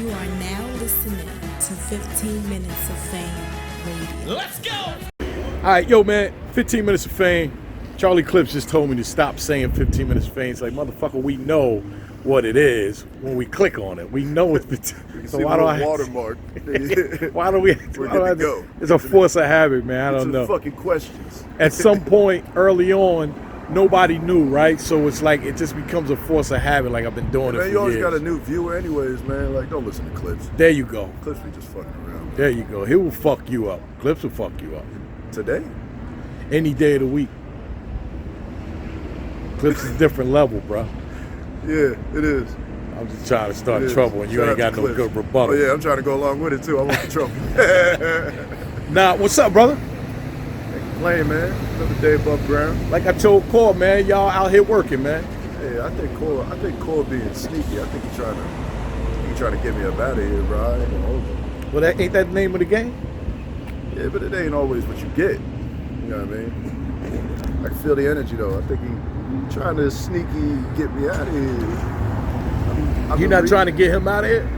You are now listening to 15 Minutes of Fame Radio. Let's go! All right, yo, man, 15 Minutes of Fame. Charlie Clips just told me to stop saying 15 Minutes of Fame. It's like, motherfucker, we know what it is when we click on it. We know it's so why do I watermark? why do we go? It's a force of habit, man. I don't know. Fucking questions. At some point early on, nobody knew, right? So it's like it just becomes a force of habit. Like I've been doing it for years. You always got a new viewer, anyways, man. Like, don't listen to Clips. There you go. Clips be just fucking around. Man. There you go. He will fuck you up. Clips will fuck you up. Today? Any day of the week. Clips is a different level, bro. Yeah, it is. I'm just trying to start trouble, and you ain't got no good rebuttal. Oh yeah, I'm trying to go along with it too. I want the trouble. Nah, what's up, brother? Playing, man. Another day above ground. Like I told Cole, man, y'all out here working, man. Yeah, I think Cole being sneaky. I think he trying to get me up out of here, bro. I ain't gonna hold him. Well, ain't that the name of the game? Yeah, but it ain't always what you get. You know what I mean? I can feel the energy though. I think he trying to sneaky get me out of here. You're not trying to get him out of here?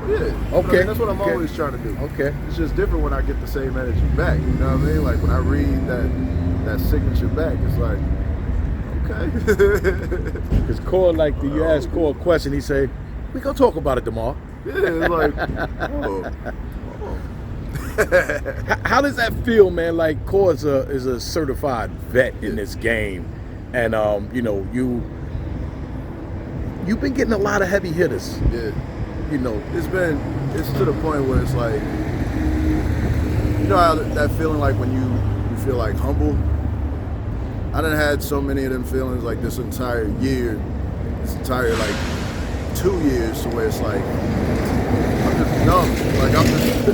Yeah. Okay. That's what I'm always trying to do. Okay. It's just different when I get the same energy back. You know what I mean? Like when I read that signature back, it's like, okay. Because Cole, like, you ask Cole a question, he say, we gonna talk about it tomorrow. Yeah, it's like, oh. How does that feel, man? Like, Cole is a certified vet in this game, and you know, you've been getting a lot of heavy hitters. Yeah. You know, it's to the point where it's like, you know how that feeling like when you feel like humble. I done had so many of them feelings like this entire year, this entire like 2 years, to where it's like I'm just numb. Like I'm just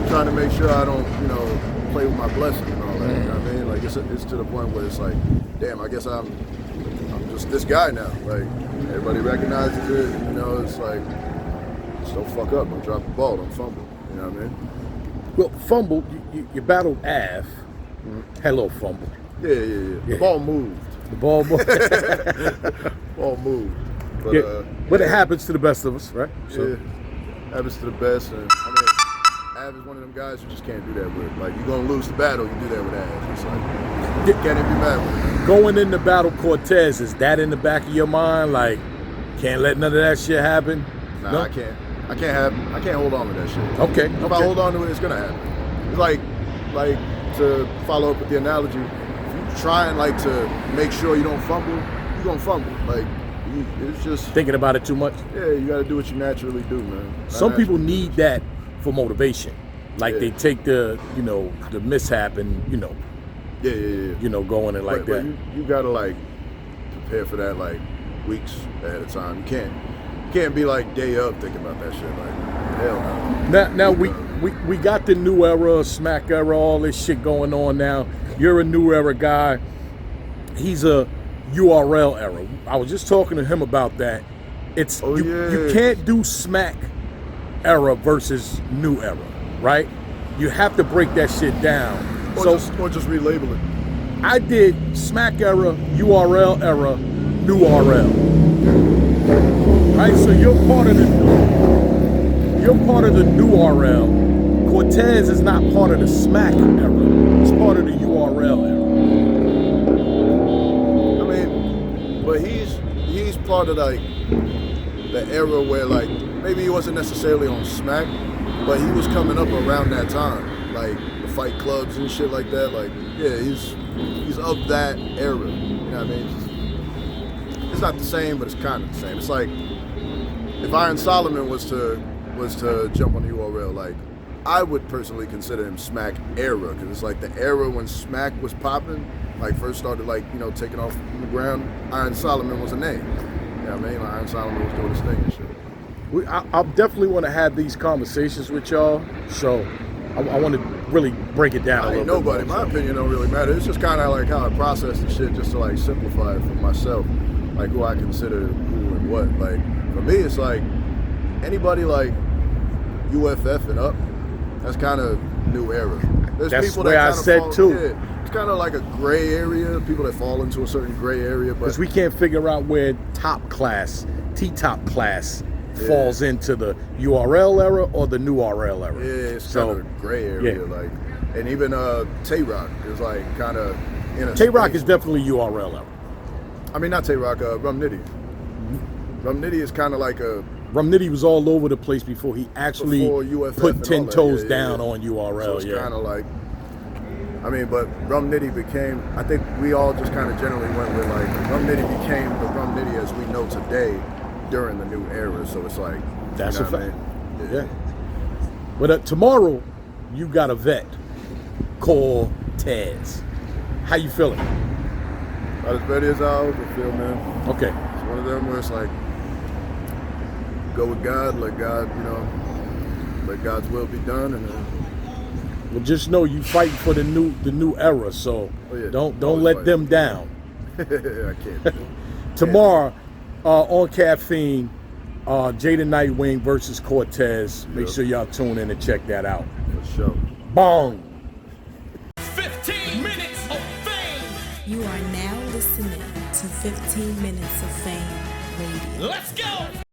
trying to make sure I don't, you know, play with my blessing and all that. You know what I mean? Like it's to the point where it's like, damn, I guess I'm just this guy now. Like everybody recognizes it. You know, it's like, just don't fuck up, don't drop the ball, don't fumble. You know what I mean? Well, fumble. You battled Av. Mm-hmm. Hello, fumble. Yeah. The ball moved. The ball moved. Ball moved. But, yeah, but it happens to the best of us, right? So. Yeah, happens to the best. And I mean, Av is one of them guys you just can't do that with. Like, you're going to lose the battle, you do that with Av. It's like, you can't even be mad with him. Going into battle Cortez, is that in the back of your mind? Like, can't let none of that shit happen? Nah, no? I can't hold on to that shit. Okay. If I hold on to it, it's going to happen. It's like to follow up with the analogy, if you trying like to make sure you don't fumble, you're going to fumble. Like, it's just thinking about it too much. Yeah, you got to do what you naturally do, man. Some people need that for motivation. Like they take the mishap and Yeah. You know, going in like that. You got to like prepare for that like weeks ahead of time. You can't be like day up thinking about that shit. Like hell no. Now we got the new era, smack era, all this shit going on now. You're a new era guy. He's a URL era. I was just talking to him about that. It's you can't do smack era versus new era, right? You have to break that shit down. Or just relabel it. I did smack era, URL era, new RL. Right? So you're part of the new RL. Cortez is not part of the smack era. It's part of the URL era. But he's part of like the era where like maybe he wasn't necessarily on smack, but he was coming up around that time, like the fight clubs and shit like that. Like he's of that era. You know what I mean? It's not the same, but it's kind of the same. It's like if Iron Solomon was to jump on the URL, like I would personally consider him smack era, because it's like the era when smack was popping. Like first started like, taking off from the ground, Iron Solomon was a name. You know what I mean? Like Iron Solomon was doing his thing and shit. I definitely want to have these conversations with y'all, so I want to really break it down a little nobody, bit more. My opinion don't really matter. It's just kind of like how I process the shit, just to like simplify it for myself, like who I consider who and what. Like for me, it's like anybody like UFF and up, that's kind of new era. There's that's people where that I said too. Yeah, it's kind of like a gray area, people that fall into a certain gray area. Because we can't figure out where top class, T-top class falls into the URL era or the new RL era. Yeah, it's kind of a gray area. Yeah. Like, and even Tay-Rock is like kind of in a Tay-Rock space is definitely URL era. I mean, not Tay-Rock, Rum Nitty. Rum Nitty is kind of like a... Rum Nitty was all over the place before he actually UFF put and 10 all that. toes Yeah, down yeah. on URL. So it's kind of like... I mean, but Rum Nitty became... I think we all just kind of generally went with like... Rum Nitty became the Rum Nitty as we know today during the new era. So it's like... That's you know a what I fact. mean? Yeah. But tomorrow, you got a vet, Cortez. How you feeling? Not as ready as I always feel, man. Okay. It's one of them where it's like... Go with God, let God, you know... Let God's will be done, and then... Well, just know you fighting for the new era, so don't always let fighting. them down. I can't. Tomorrow, on Caffeine, Jada Nitewing versus Cortez. Make sure y'all tune in and check that out. For sure. Bong. 15 minutes of fame. You are now listening to 15 Minutes of Fame Radio. Let's go.